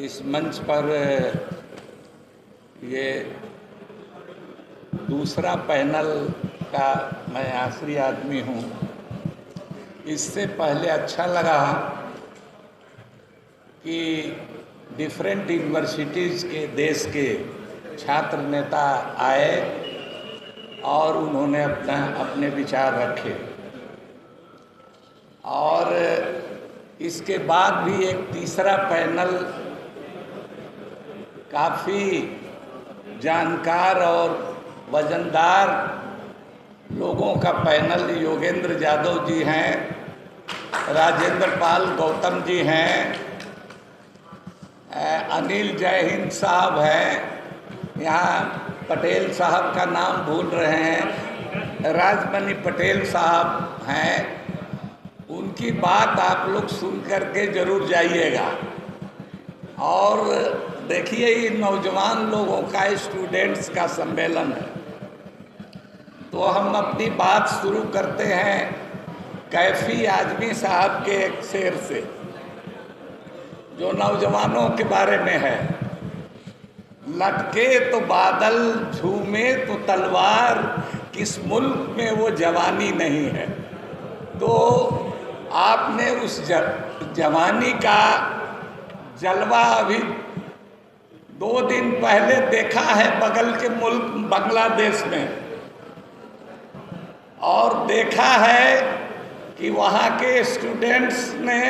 इस मंच पर ये दूसरा पैनल का मैं आखिरी आदमी हूँ। इससे पहले अच्छा लगा कि डिफरेंट यूनिवर्सिटीज़ के देश के छात्र नेता आए और उन्होंने अपने विचार रखे, और इसके बाद भी एक तीसरा पैनल काफ़ी जानकार और वजनदार लोगों का पैनल, योगेंद्र यादव जी हैं, राजेंद्र पाल गौतम जी हैं, अनिल जय हिंद साहब हैं, यहाँ पटेल साहब का नाम भूल रहे हैं, राजमणि पटेल साहब हैं। उनकी बात आप लोग सुन करके जरूर जाइएगा। और देखिए, ये नौजवान लोगों का, स्टूडेंट्स का सम्मेलन है, तो हम अपनी बात शुरू करते हैं कैफी आजमी साहब के एक शेर से, जो नौजवानों के बारे में है। लटके तो बादल, झूमे तो तलवार, किस मुल्क में वो जवानी नहीं है। तो आपने उस जवानी का जलवा अभी 2 दिन पहले देखा है बगल के मुल्क बांग्लादेश में, और देखा है कि वहाँ के स्टूडेंट्स ने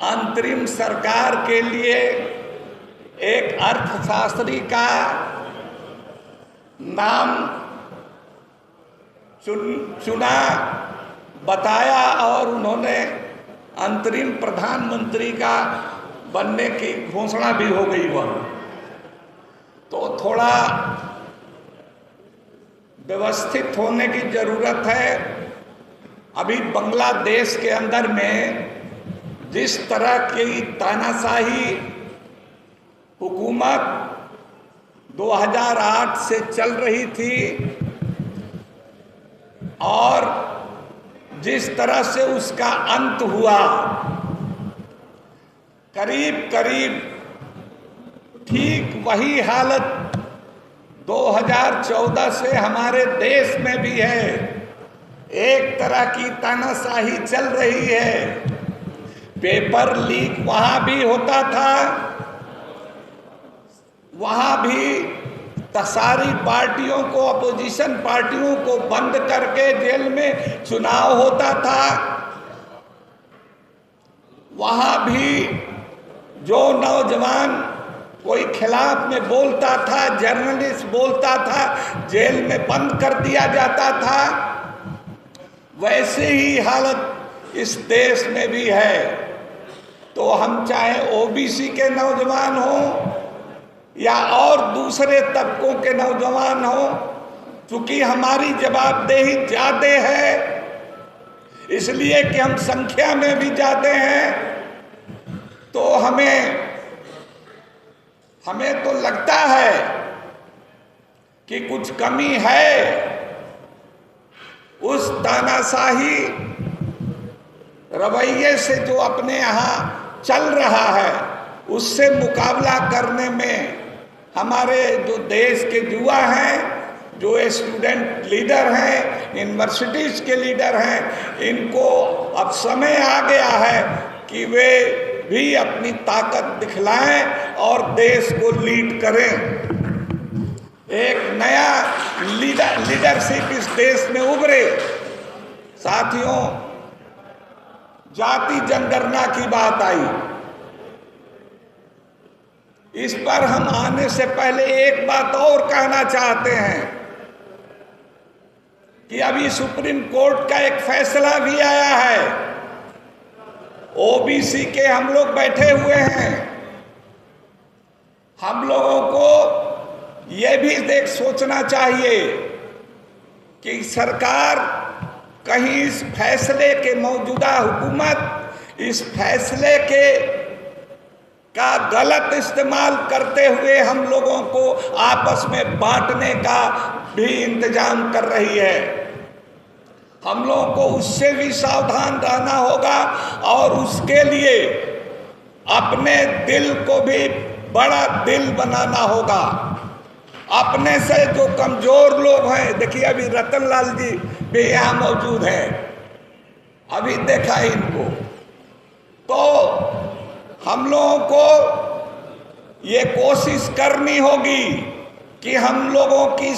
अंतरिम सरकार के लिए एक अर्थशास्त्री का नाम चुना, बताया, और उन्होंने अंतरिम प्रधानमंत्री का बनने की घोषणा भी हो गई वह। तो थोड़ा व्यवस्थित होने की ज़रूरत है। अभी बांग्लादेश के अंदर में जिस तरह की तानाशाही हुकूमत 2008 से चल रही थी, और जिस तरह से उसका अंत हुआ, करीब करीब ठीक वही हालत 2014 से हमारे देश में भी है। एक तरह की तानाशाही चल रही है। पेपर लीक वहाँ भी होता था, वहाँ भी सारी पार्टियों को, अपोजिशन पार्टियों को बंद करके जेल में चुनाव होता था। वहाँ भी जो नौजवान कोई खिलाफ में बोलता था, जर्नलिस्ट बोलता था, जेल में बंद कर दिया जाता था। वैसे ही हालत इस देश में भी है। तो हम चाहे ओबीसी के नौजवान हों या और दूसरे तबकों के नौजवान हों, क्योंकि हमारी जवाबदेही ज़्यादा है, इसलिए कि हम संख्या में भी ज़्यादा हैं, तो हमें तो लगता है कि कुछ कमी है। उस तानाशाही रवैये से जो अपने यहाँ चल रहा है, उससे मुकाबला करने में हमारे जो देश के युवा हैं, जो स्टूडेंट लीडर हैं, यूनिवर्सिटीज़ के लीडर हैं, इनको अब समय आ गया है कि वे भी अपनी ताकत दिखलाएं और देश को लीड करें। एक नया लीडरशिप इस देश में उभरे। साथियों, जाति जनगणना की बात आई, इस पर हम आने से पहले एक बात और कहना चाहते हैं कि अभी सुप्रीम कोर्ट का एक फैसला भी आया है। ओबीसी के हम लोग बैठे हुए हैं। हम लोगों को ये भी सोचना चाहिए कि सरकार कहीं इस फैसले के, मौजूदा हुकूमत इस फैसले का गलत इस्तेमाल करते हुए हम लोगों को आपस में बांटने का भी इंतजाम कर रही है। हम लोगों को उससे भी सावधान रहना होगा, और उसके लिए अपने दिल को भी बड़ा दिल बनाना होगा। अपने से जो कमजोर लोग हैं, देखिए अभी रतनलाल जी भी यहाँ मौजूद हैं, अभी देखा है इनको, तो हम लोगों को ये कोशिश करनी होगी कि हम लोगों के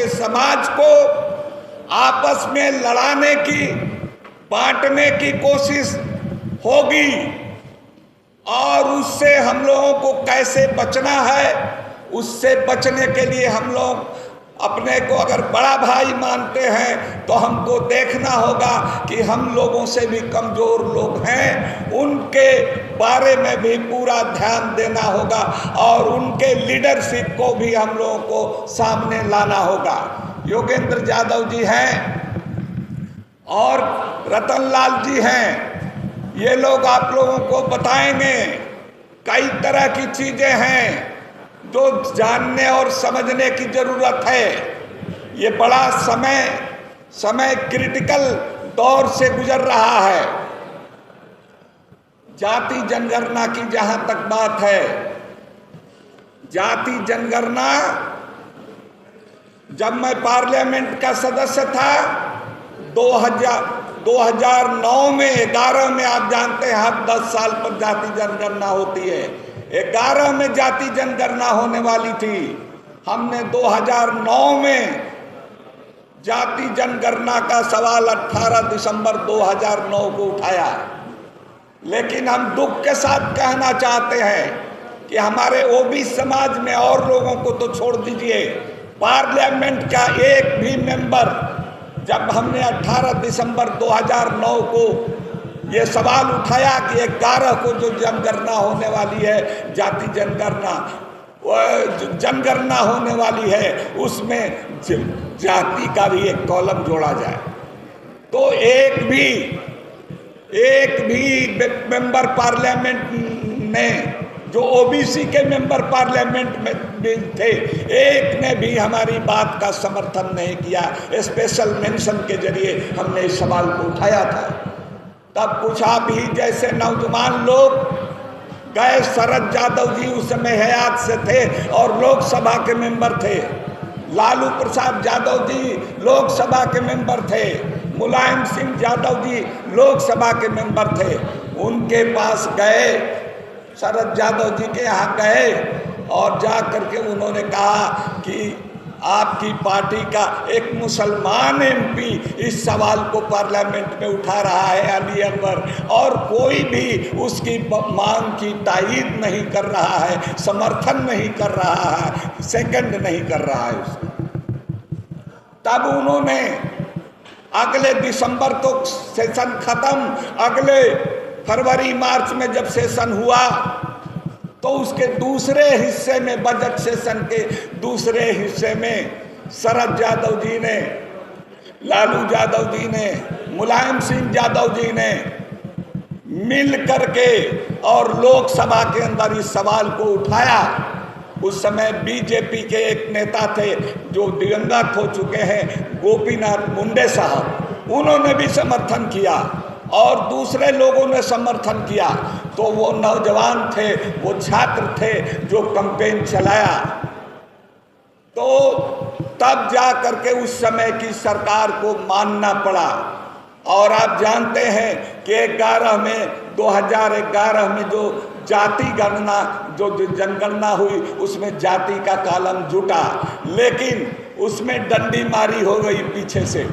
समाज को आपस में लड़ाने की, बांटने की कोशिश होगी, और उससे हम लोगों को कैसे बचना है, उससे बचने के लिए हम लोग अपने को अगर बड़ा भाई मानते हैं तो हमको देखना होगा कि हम लोगों से भी कमज़ोर लोग हैं, उनके बारे में भी पूरा ध्यान देना होगा और उनके लीडरशिप को भी हम लोगों को सामने लाना होगा। योगेंद्र यादव जी हैं और रतनलाल जी हैं, ये लोग आप लोगों को बताएंगे। कई तरह की चीज़ें हैं जो जानने और समझने की जरूरत है। ये बड़ा समय क्रिटिकल दौर से गुजर रहा है। जाति जनगणना की जहां तक बात है, जाति जनगणना जब मैं पार्लियामेंट का सदस्य था 2009 में 11 में, आप जानते हैं हर 10 साल पर जाति जनगणना होती है। 11 में जाति जनगणना होने वाली थी। हमने 2009 में जाति जनगणना का सवाल 18 दिसंबर 2009 को उठाया, लेकिन हम दुख के साथ कहना चाहते हैं कि हमारे ओबीसी समाज में और लोगों को तो छोड़ दीजिए, पार्लियामेंट का एक भी मेंबर, जब हमने 18 दिसंबर 2009 को ये सवाल उठाया कि 11 को जो जनगणना होने वाली है, जाति जनगणना होने वाली है, उसमें जाति का भी एक कॉलम जोड़ा जाए, तो एक भी मेंबर पार्लियामेंट ने, जो ओबीसी के मेंबर पार्लियामेंट में थे, एक ने भी हमारी बात का समर्थन नहीं किया। स्पेशल मेंशन के जरिए हमने इस सवाल को उठाया था। तब कुछ आप ही जैसे नौजवान लोग गए, शरद यादव जी उस समय हयात से थे और लोकसभा के मेंबर थे, लालू प्रसाद यादव जी लोकसभा के मेंबर थे, मुलायम सिंह यादव जी लोकसभा के मेंबर थे। उनके पास गए, शरद यादव जी के यहाँ गए और जा करके उन्होंने कहा कि आपकी पार्टी का एक मुसलमान एमपी इस सवाल को पार्लियामेंट में उठा रहा है, अली अकबर, और कोई भी उसकी मांग की तायीद नहीं कर रहा है, समर्थन नहीं कर रहा है, सेकंड नहीं कर रहा है उसका। तब उन्होंने अगले दिसंबर तो सेशन खत्म, अगले फरवरी मार्च में जब सेशन हुआ तो उसके दूसरे हिस्से में, बजट सेशन के दूसरे हिस्से में शरद यादव जी ने, लालू यादव जी ने, मुलायम सिंह यादव जी ने मिल करके और लोकसभा के अंदर इस सवाल को उठाया। उस समय बीजेपी के एक नेता थे जो दिवंगत हो चुके हैं, गोपीनाथ मुंडे साहब, उन्होंने भी समर्थन किया और दूसरे लोगों ने समर्थन किया। तो वो नौजवान थे, वो छात्र थे जो कैंपेन चलाया। तो तब जा करके उस समय की सरकार को मानना पड़ा। और आप जानते हैं कि 2011 में जो जाति गणना, जो जनगणना हुई, उसमें जाति का कॉलम जुटा, लेकिन उसमें डंडी मारी हो गई पीछे से।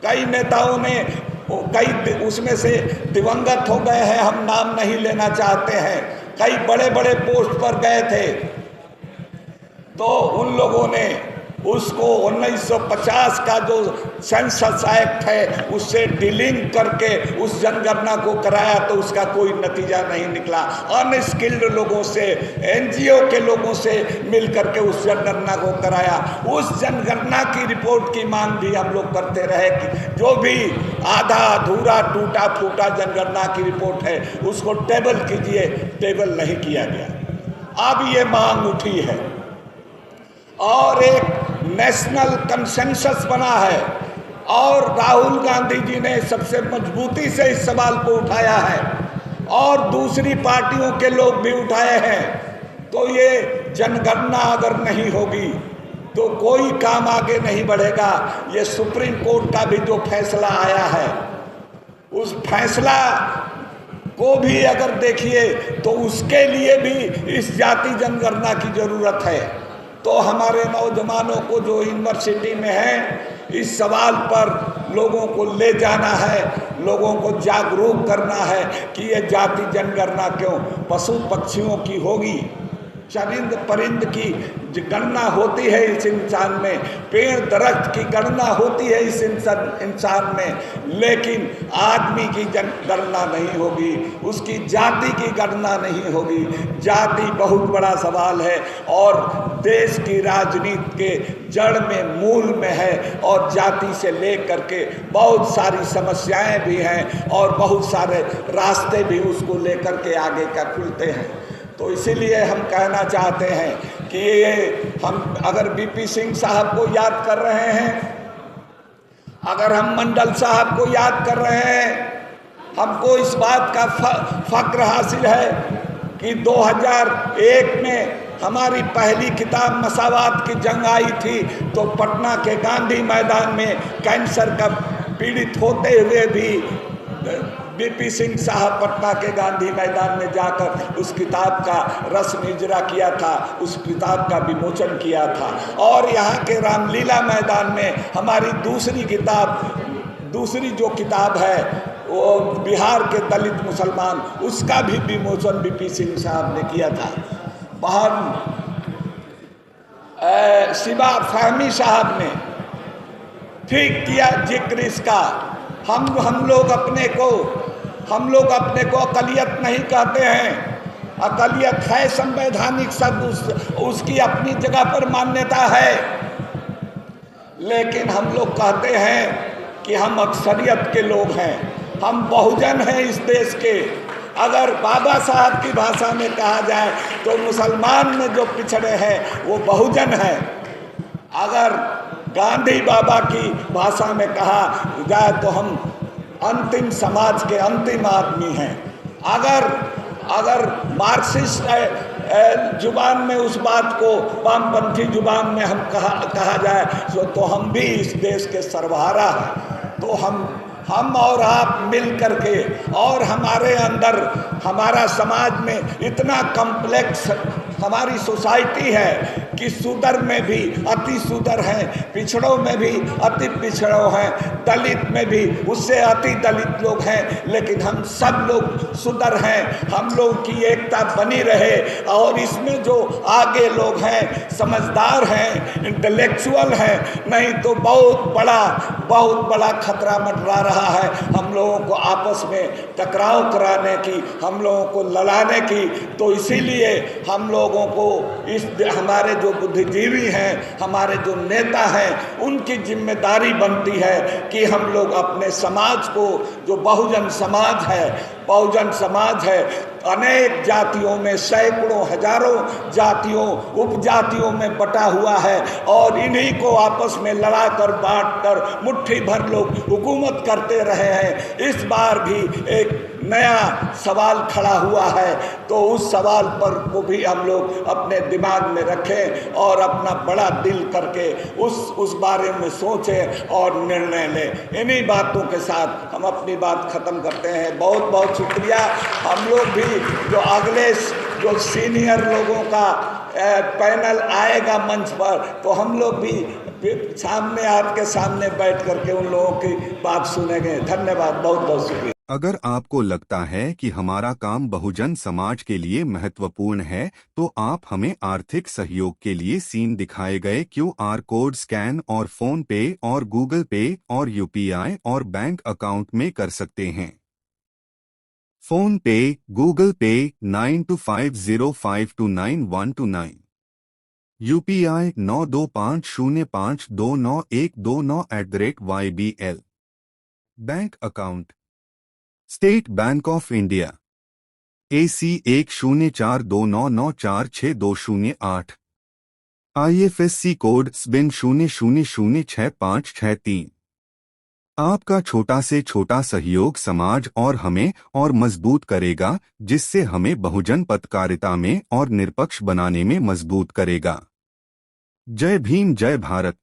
कई नेताओं ने, कई उसमें से दिवंगत हो गए हैं, हम नाम नहीं लेना चाहते हैं, कई बड़े बड़े पोस्ट पर गए थे। तो उन लोगों ने उसको 1950 का जो सेंसस एक्ट है उससे डीलिंग करके उस जनगणना को कराया, तो उसका कोई नतीजा नहीं निकला। अनस्किल्ड लोगों से, एनजीओ के लोगों से मिल करके उस जनगणना को कराया। उस जनगणना की रिपोर्ट की मांग भी हम लोग करते रहे कि जो भी आधा अधूरा टूटा फूटा जनगणना की रिपोर्ट है उसको टेबल कीजिए, टेबल नहीं किया गया। अब ये मांग उठी है और एक नेशनल कंसेंसस बना है और राहुल गांधी जी ने सबसे मजबूती से इस सवाल को उठाया है और दूसरी पार्टियों के लोग भी उठाए हैं। तो ये जनगणना अगर नहीं होगी तो कोई काम आगे नहीं बढ़ेगा। ये सुप्रीम कोर्ट का भी जो फैसला आया है, उस फैसला को भी अगर देखिए तो उसके लिए भी इस जाति जनगणना की जरूरत है। तो हमारे नौजवानों को जो यूनिवर्सिटी में है, इस सवाल पर लोगों को ले जाना है, लोगों को जागरूक करना है कि ये जाति जनगणना क्यों, पशु पक्षियों की होगी, चरिंद परिंद की गणना होती है इस इंसान में, पेड़ दरख्त की गणना होती है इस इंसान में, लेकिन आदमी की गणना नहीं होगी, उसकी जाति की गणना नहीं होगी। जाति बहुत बड़ा सवाल है और देश की राजनीति के जड़ में, मूल में है, और जाति से लेकर के बहुत सारी समस्याएं भी हैं और बहुत सारे रास्ते भी उसको लेकर के आगे का खुलते हैं। तो इसीलिए हम कहना चाहते हैं कि ये हम अगर बीपी सिंह साहब को याद कर रहे हैं, अगर हम मंडल साहब को याद कर रहे हैं, हमको इस बात का फक्र हासिल है कि 2001 में हमारी पहली किताब मसावात की जंग आई थी, तो पटना के गांधी मैदान में कैंसर का पीड़ित होते हुए भी बीपी सिंह साहब पटना के गांधी मैदान में जाकर उस किताब का रस्म इजरा किया था, उस किताब का विमोचन किया था। और यहाँ के रामलीला मैदान में हमारी दूसरी जो किताब है वो बिहार के दलित मुसलमान, उसका भी विमोचन बीपी सिंह साहब ने किया था। बाहर शिबा फहमी साहब ने ठीक किया जिक्र इसका। हम लोग अपने को अकलियत नहीं कहते हैं, अकलियत है संवैधानिक शब्द, उसकी अपनी जगह पर मान्यता है, लेकिन हम लोग कहते हैं कि हम अक्सरियत के लोग हैं, हम बहुजन हैं इस देश के। अगर बाबा साहब की भाषा में कहा जाए तो मुसलमान में जो पिछड़े हैं वो बहुजन हैं। अगर गांधी बाबा की भाषा में कहा जाए तो हम अंतिम समाज के अंतिम आदमी हैं। अगर मार्क्सिस्ट जुबान में उस बात को, वामपंथी जुबान में हम कहा जाए तो हम भी इस देश के सर्वहारा हैं। तो हम और आप मिल करके, और हमारे अंदर, हमारा समाज में इतना कम्प्लेक्स हमारी सोसाइटी है कि सुदर में भी अति सुदर हैं, पिछड़ों में भी अति पिछड़ों हैं, दलित में भी उससे अति दलित लोग हैं, लेकिन हम सब लोग सुदर हैं। हम लोग की एकता बनी रहे, और इसमें जो आगे लोग हैं, समझदार हैं, इंटेलेक्चुअल हैं, नहीं तो बहुत बड़ा खतरा मंडरा रहा है हम लोगों को आपस में टकराव कराने की, हम लोगों को लड़ाने की। तो इसीलिए हम लोगों को हमारे जो बुद्धिजीवी हैं, हमारे जो नेता हैं, उनकी जिम्मेदारी बनती है कि हम लोग अपने समाज को, जो बहुजन समाज है, अनेक जातियों में, सैकड़ों हजारों जातियों उपजातियों में बटा हुआ है, और इन्हीं को आपस में लड़ाकर बांटकर मुट्ठी भर लोग हुकूमत करते रहे हैं। इस बार भी एक नया सवाल खड़ा हुआ है, तो उस सवाल पर को भी हम लोग अपने दिमाग में रखें और अपना बड़ा दिल करके उस बारे में सोचें और निर्णय लें। इन्हीं बातों के साथ हम अपनी बात खत्म करते हैं। बहुत बहुत शुक्रिया। हम लोग भी जो अगले जो सीनियर लोगों का पैनल आएगा मंच पर, तो हम लोग भी सामने, आपके सामने बैठ करके उन लोगों की बात सुनेंगे। धन्यवाद, बहुत बहुत शुक्रिया। अगर आपको लगता है कि हमारा काम बहुजन समाज के लिए महत्वपूर्ण है, तो आप हमें आर्थिक सहयोग के लिए सीन दिखाए गए QR कोड स्कैन और फोन पे और गूगल पे और UPI और बैंक अकाउंट में कर सकते हैं। फोन पे, गूगल पे 9250529129, UPI 9250529129@YBL। Bank account state bank of India AC 1042994628, IFSC code SBIN 000653। आपका छोटा से छोटा सहयोग समाज और हमें और मजबूत करेगा, जिससे हमें बहुजन पत्रकारिता में और निष्पक्ष बनाने में मजबूत करेगा। जय भीम, जय भारत।